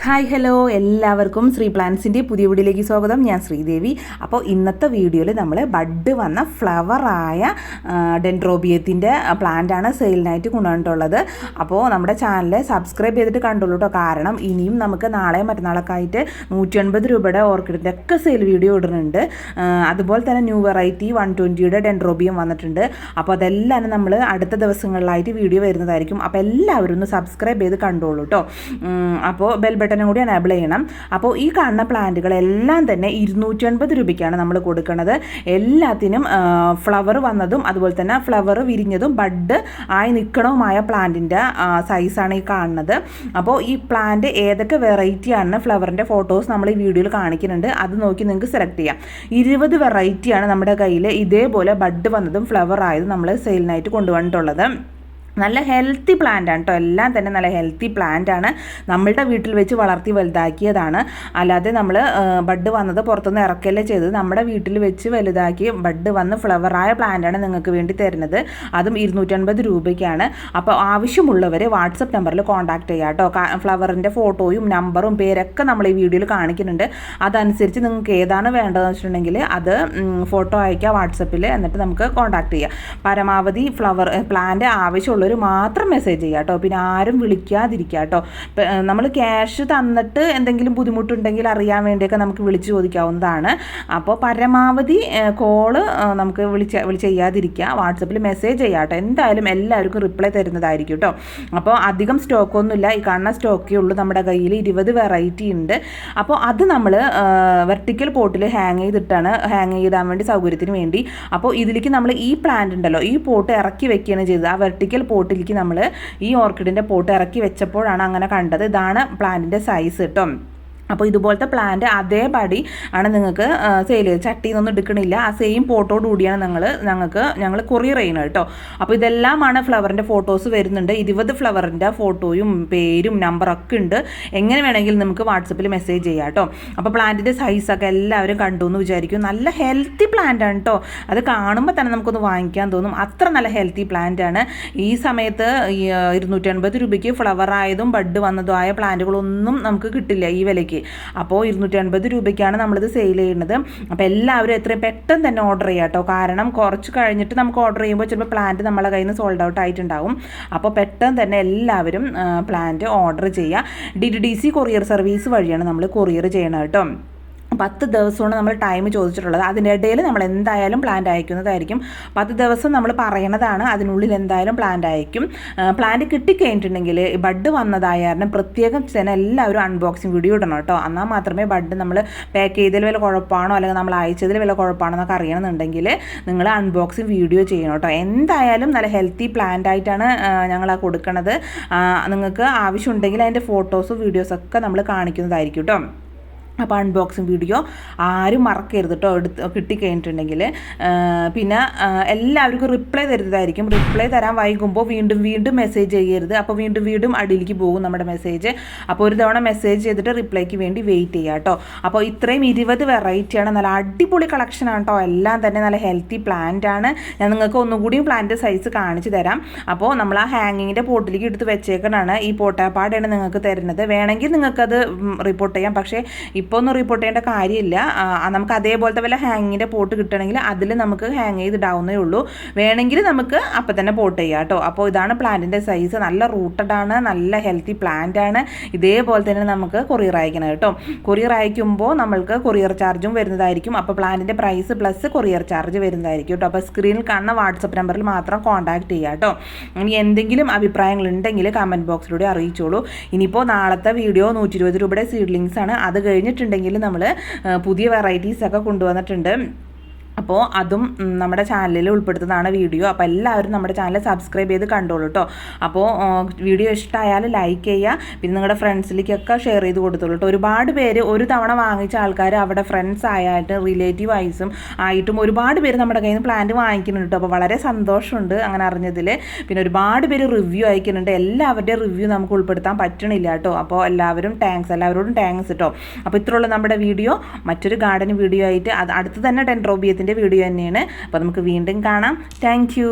Hi hello എല്ലാവർക്കും ശ്രീ പ്ലാന്റ്സിൻ്റെ പുതിയ വീഡിയോയിലേക്ക് സ്വാഗതം. ഞാൻ ശ്രീദേവി. അപ്പോൾ ഇന്നത്തെ വീഡിയോയിൽ നമ്മൾ ബഡ് വന്ന ഫ്ലവറായ ഡെൻഡ്രോബിയത്തിൻ്റെ പ്ലാന്റാണ് സെയിലിനായിട്ട് കൊണ്ടുവന്നിട്ടുള്ളത്. അപ്പോൾ നമ്മുടെ ചാനൽ സബ്സ്ക്രൈബ് ചെയ്തിട്ട് കണ്ടുള്ളൂ കേട്ടോ. കാരണം ഇനിയും നമുക്ക് നാളെ മറ്റന്നാളൊക്കെ ആയിട്ട് 150 രൂപയുടെ ഓർക്കിഡിൻ്റെ ഒക്കെ സെയിൽ വീഡിയോ ഇടുന്നുണ്ട്. അതുപോലെ തന്നെ ന്യൂ വെറൈറ്റി 120യുടെ ഡെൻഡ്രോബിയം വന്നിട്ടുണ്ട്. അപ്പോൾ അതെല്ലാം നമ്മൾ അടുത്ത ദിവസങ്ങളിലായിട്ട് വീഡിയോ വരുന്നതായിരിക്കും. അപ്പോൾ എല്ലാവരും ഒന്ന് സബ്സ്ക്രൈബ് ചെയ്ത് കണ്ടോളൂ കേട്ടോ. അപ്പോൾ ബെൽ ബട്ടനും കൂടി എനേബിൾ ചെയ്യണം. അപ്പോൾ ഈ കാണുന്ന പ്ലാന്റുകളെല്ലാം തന്നെ 250 രൂപയ്ക്കാണ് നമ്മൾ കൊടുക്കുന്നത്. എല്ലാത്തിനും ഫ്ലവർ വന്നതും അതുപോലെ തന്നെ ഫ്ലവർ വിരിഞ്ഞതും ബഡ് ആയി നിൽക്കണവുമായ പ്ലാന്റിൻ്റെ സൈസാണ് ഈ കാണുന്നത്. അപ്പോൾ ഈ പ്ലാന്റ് ഏതൊക്കെ വെറൈറ്റി ആണെന്ന് ഫ്ലവറിൻ്റെ ഫോട്ടോസ് നമ്മൾ ഈ വീഡിയോയിൽ കാണിക്കുന്നുണ്ട്. അത് നോക്കി നിങ്ങൾക്ക് സെലക്ട് ചെയ്യാം. 20 വെറൈറ്റിയാണ് നമ്മുടെ കയ്യിൽ ഇതേപോലെ ബഡ് വന്നതും ഫ്ലവർ ആയതും നമ്മൾ സെയിലിനായിട്ട് കൊണ്ടുവന്നിട്ടുള്ളത്. നല്ല ഹെൽത്തി പ്ലാന്റ് ആണ് കേട്ടോ. എല്ലാം തന്നെ നല്ല ഹെൽത്തി പ്ലാന്റ് ആണ്. നമ്മളുടെ വീട്ടിൽ വെച്ച് വളർത്തി വലുതാക്കിയതാണ്. അല്ലാതെ നമ്മൾ ബഡ് വന്നത് പുറത്തുനിന്ന് ഇറക്കല്ലേ ചെയ്തത്. നമ്മുടെ വീട്ടിൽ വെച്ച് വലുതാക്കി ബഡ് വന്ന് ഫ്ലവറായ പ്ലാന്റാണ് നിങ്ങൾക്ക് വേണ്ടി തരുന്നത്. അതും 250 രൂപയ്ക്കാണ്. അപ്പോൾ ആവശ്യമുള്ളവർ വാട്സപ്പ് നമ്പറിൽ കോൺടാക്ട് ചെയ്യുക കേട്ടോ. ഫ്ലവറിൻ്റെ ഫോട്ടോയും നമ്പറും പേരൊക്കെ നമ്മൾ ഈ വീഡിയോയിൽ കാണിക്കുന്നുണ്ട്. അതനുസരിച്ച് നിങ്ങൾക്ക് ഏതാണ് വേണ്ടതെന്ന് വെച്ചിട്ടുണ്ടെങ്കിൽ അത് ഫോട്ടോ അയക്കുക വാട്സപ്പിൽ. എന്നിട്ട് നമുക്ക് കോൺടാക്ട് ചെയ്യാം. പരമാവധി ഫ്ലവർ പ്ലാന്റ് ആവശ്യമുള്ള മാത്രം മെസ്സേജ് ചെയ്യുക കേട്ടോ. പിന്നെ ആരും വിളിക്കാതിരിക്കുക കേട്ടോ. നമ്മൾ ക്യാഷ് തന്നിട്ട് എന്തെങ്കിലും ബുദ്ധിമുട്ടുണ്ടെങ്കിൽ അറിയാൻ വേണ്ടിയൊക്കെ നമുക്ക് വിളിച്ച് ചോദിക്കാവുന്നതാണ്. അപ്പോൾ പരമാവധി കോള് നമുക്ക് ചെയ്യാതിരിക്കുക. വാട്സപ്പിൽ മെസ്സേജ് ചെയ്യുക കേട്ടോ. എന്തായാലും എല്ലാവർക്കും റിപ്ലൈ തരുന്നതായിരിക്കും കേട്ടോ. അപ്പോൾ അധികം സ്റ്റോക്കൊന്നുമില്ല. ഈ കാണുന്ന സ്റ്റോക്കേ ഉള്ളൂ. നമ്മുടെ കയ്യിൽ 20 വെറൈറ്റി ഉണ്ട്. അപ്പോൾ അത് നമ്മൾ വെർട്ടിക്കൽ പോട്ടിൽ ഹാങ് ചെയ്തിടാൻ വേണ്ടി സൗകര്യത്തിന് വേണ്ടി. അപ്പോൾ ഇതിലേക്ക് നമ്മൾ ഈ പ്ലാന്റ് ഉണ്ടല്ലോ, ഈ പോട്ട് ഇറക്കി വെക്കുകയാണ് ചെയ്തത്. ആ വെർട്ടിക്കൽ പോട്ടിലേക്ക് നമ്മൾ ഈ ഓർക്കിഡിൻ്റെ പോട്ട് ഇറക്കി വെച്ചപ്പോഴാണ് അങ്ങനെ കണ്ടത്. ഇതാണ് പ്ലാന്റിൻ്റെ സൈസ് കേട്ടോ. അപ്പോൾ ഇതുപോലത്തെ പ്ലാന്റ് അതേപടി ആണ് നിങ്ങൾക്ക് സെയിൽ ചെയ്ത് ചട്ടിയിൽ നിന്നൊന്നും എടുക്കണില്ല. ആ സെയിം പോട്ടോട് കൂടിയാണ് ഞങ്ങൾ കൊറിയർ ചെയ്യുന്നത് കേട്ടോ. അപ്പോൾ ഇതെല്ലാമാണ് ഫ്ലവറിൻ്റെ ഫോട്ടോസ് വരുന്നുണ്ട്. 20 ഫ്ലവറിൻ്റെ ഫോട്ടോയും പേരും നമ്പറൊക്കെ ഉണ്ട്. എങ്ങനെ വേണമെങ്കിലും നമുക്ക് വാട്സപ്പിൽ മെസ്സേജ് ചെയ്യാം കേട്ടോ. അപ്പോൾ പ്ലാന്റിൻ്റെ സൈസൊക്കെ എല്ലാവരും കണ്ടു എന്ന് വിചാരിക്കും. നല്ല ഹെൽത്തി പ്ലാന്റ് ആണ് കേട്ടോ. അത് കാണുമ്പോൾ തന്നെ നമുക്കൊന്ന് വാങ്ങിക്കാൻ തോന്നും. അത്ര നല്ല ഹെൽത്തി പ്ലാന്റ് ആണ്. ഈ സമയത്ത് 250 രൂപയ്ക്ക് ഫ്ലവർ ആയതും ബഡ് വന്നതും ആയ പ്ലാന്റുകളൊന്നും നമുക്ക് കിട്ടില്ല ഈ വിലയ്ക്ക്. അപ്പോൾ 250 രൂപയ്ക്കാണ് നമ്മളിത് സെയിൽ ചെയ്യുന്നത്. അപ്പോൾ എല്ലാവരും എത്രയും പെട്ടെന്ന് തന്നെ ഓർഡർ ചെയ്യുക കേട്ടോ. കാരണം കുറച്ച് കഴിഞ്ഞിട്ട് നമുക്ക് ഓർഡർ ചെയ്യുമ്പോൾ ചിലപ്പോൾ പ്ലാന്റ് നമ്മളെ കയ്യിൽ നിന്ന് സോൾഡ് ഔട്ട് ആയിട്ടുണ്ടാവും. അപ്പോൾ പെട്ടെന്ന് തന്നെ എല്ലാവരും പ്ലാന്റ് ഓർഡർ ചെയ്യുക. DTDC കൊറിയർ സർവീസ് വഴിയാണ് നമ്മൾ കൊറിയർ ചെയ്യണത് കേട്ടോ. 10 ദിവസമാണ് നമ്മൾ ടൈം ചോദിച്ചിട്ടുള്ളത്. അതിൻ്റെ ഇടയിൽ നമ്മൾ എന്തായാലും പ്ലാന്റ് അയക്കുന്നതായിരിക്കും. 10 ദിവസം നമ്മൾ പറയണതാണ്. അതിനുള്ളിൽ എന്തായാലും പ്ലാന്റ് അയക്കും. പ്ലാന്റ് കിട്ടിക്കഴിഞ്ഞിട്ടുണ്ടെങ്കിൽ ബഡ് വന്നതായാലും പ്രത്യേകം തന്നെ എല്ലാവരും അൺബോക്സിങ് വീഡിയോ ഇടണം കേട്ടോ. എന്നാൽ മാത്രമേ ബഡ് നമ്മൾ പാക്ക് ചെയ്തതിൽ വല്ല കുഴപ്പമാണോ അല്ലെങ്കിൽ നമ്മൾ അയച്ചതിൽ വല്ല കുഴപ്പമാണോ എന്നൊക്കെ അറിയണമെന്നുണ്ടെങ്കിൽ നിങ്ങൾ അൺബോക്സിങ് വീഡിയോ ചെയ്യണം കേട്ടോ. എന്തായാലും നല്ല ഹെൽത്തി പ്ലാന്റ് ആയിട്ടാണ് ഞങ്ങൾ കൊടുക്കുന്നത്. നിങ്ങൾക്ക് ആവശ്യമുണ്ടെങ്കിൽ അതിൻ്റെ ഫോട്ടോസും വീഡിയോസൊക്കെ നമ്മൾ കാണിക്കുന്നതായിരിക്കും കേട്ടോ. അപ്പോൾ അൺബോക്സിങ് വീഡിയോ ആരും മറക്കരുത് കേട്ടോ. കിട്ടിക്കഴിഞ്ഞിട്ടുണ്ടെങ്കിൽ പിന്നെ എല്ലാവർക്കും റിപ്ലൈ തരുന്നതായിരിക്കും. റിപ്ലൈ തരാൻ വൈകുമ്പോൾ വീണ്ടും മെസ്സേജ് ചെയ്യരുത്. അപ്പോൾ വീണ്ടും അടിയിലേക്ക് പോകും നമ്മുടെ മെസ്സേജ്. അപ്പോൾ ഒരു തവണ മെസ്സേജ് ചെയ്തിട്ട് റിപ്ലൈക്ക് വേണ്ടി വെയിറ്റ് ചെയ്യുക കേട്ടോ. അപ്പോൾ ഇത്രയും 20 വെറൈറ്റിയാണ്. നല്ല അടിപൊളി കളക്ഷനാണ് കേട്ടോ. എല്ലാം തന്നെ നല്ല ഹെൽത്തി പ്ലാന്റ് ആണ്. ഞാൻ നിങ്ങൾക്ക് ഒന്നുകൂടിയും പ്ലാന്റ് സൈസ് കാണിച്ചു തരാം. അപ്പോൾ നമ്മൾ ആ ഹാങ്ങിങ്ങിൻ്റെ പോട്ടിലേക്ക് എടുത്ത് വെച്ചേക്കണാണ്. ഈ പോട്ടാപ്പാടാണ് നിങ്ങൾക്ക് തരുന്നത്. വേണമെങ്കിൽ നിങ്ങൾക്കത് റിപ്പോർട്ട് ചെയ്യാം. പക്ഷേ ഇപ്പോൾ ഒന്നും റിപ്പോർട്ട് ചെയ്യേണ്ട കാര്യമില്ല. നമുക്ക് അതേപോലത്തെ വല്ല ഹാങ്ങിങ്ങിൻ്റെ പോട്ട് കിട്ടണമെങ്കിൽ അതിൽ നമുക്ക് ഹാങ് ചെയ്തിടാവുന്നേ ഉള്ളൂ. വേണമെങ്കിൽ നമുക്ക് അപ്പം തന്നെ പോട്ട് ചെയ്യാം കേട്ടോ. അപ്പോൾ ഇതാണ് പ്ലാന്റിൻ്റെ സൈസ്. നല്ല റൂട്ടഡ് ആണ്. നല്ല ഹെൽത്തി പ്ലാന്റ് ആണ്. ഇതേപോലെ തന്നെ നമുക്ക് കൊറിയർ അയക്കണം കേട്ടോ. കൊറിയർ അയക്കുമ്പോൾ നമ്മൾക്ക് കൊറിയർ ചാർജും വരുന്നതായിരിക്കും. അപ്പോൾ പ്ലാന്റിൻ്റെ പ്രൈസ് പ്ലസ് കൊറിയർ ചാർജ് വരുന്നതായിരിക്കും കേട്ടോ. അപ്പോൾ സ്ക്രീനിൽ കാണുന്ന വാട്സപ്പ് നമ്പറിൽ മാത്രം കോൺടാക്ട് ചെയ്യുക കേട്ടോ. ഇനി എന്തെങ്കിലും അഭിപ്രായങ്ങളുണ്ടെങ്കിൽ കമൻറ്റ് ബോക്സിലൂടെ അറിയിച്ചോളൂ. ഇനിയിപ്പോൾ നാളത്തെ വീഡിയോ 120 രൂപയുടെ സീഡ്ലിങ്സ് ആണ്. അത് കഴിഞ്ഞിട്ടുണ്ടെങ്കിൽ നമ്മൾ പുതിയ വെറൈറ്റീസൊക്കെ കൊണ്ടുവന്നിട്ടുണ്ട്. അപ്പോൾ അതും നമ്മുടെ ചാനലിൽ ഉൾപ്പെടുത്തുന്നതാണ് വീഡിയോ. അപ്പോൾ എല്ലാവരും നമ്മുടെ ചാനൽ സബ്സ്ക്രൈബ് ചെയ്ത് കണ്ടോളൂ കേട്ടോ. അപ്പോൾ വീഡിയോ ഇഷ്ടമായാൽ ലൈക്ക് ചെയ്യുക. പിന്നെ നിങ്ങളുടെ ഫ്രണ്ട്സിലേക്കൊക്കെ ഷെയർ ചെയ്ത് കൊടുത്തോളൂ കേട്ടോ. ഒരുപാട് പേര് ഒരു തവണ വാങ്ങിച്ച ആൾക്കാർ അവിടെ ഫ്രണ്ട്സ് ആയിട്ട് റിലേറ്റീവ് വൈസും ആയിട്ടും ഒരുപാട് പേര് നമ്മുടെ കയ്യിൽ നിന്ന് പ്ലാന്റ് വാങ്ങിക്കുന്നുണ്ട് കേട്ടോ. അപ്പോൾ വളരെ സന്തോഷമുണ്ട് അങ്ങനെ അറിഞ്ഞതിൽ. പിന്നെ ഒരുപാട് പേര് റിവ്യൂ അയക്കുന്നുണ്ട്. എല്ലാവരുടെയും റിവ്യൂ നമുക്ക് ഉൾപ്പെടുത്താൻ പറ്റണില്ല കേട്ടോ. അപ്പോൾ എല്ലാവരോടും താങ്ക്സ് കേട്ടോ. അപ്പോൾ ഇത്രയുള്ള നമ്മുടെ വീഡിയോ. മറ്റൊരു ഗാർഡൻ വീഡിയോ ആയിട്ട് അത് അടുത്ത് തന്നെ ഡെൻഡ്രോബിയത്തിൻ്റെ വീഡിയോ തന്നെയാണ്. അപ്പോൾ നമുക്ക് വീണ്ടും കാണാം. Thank you.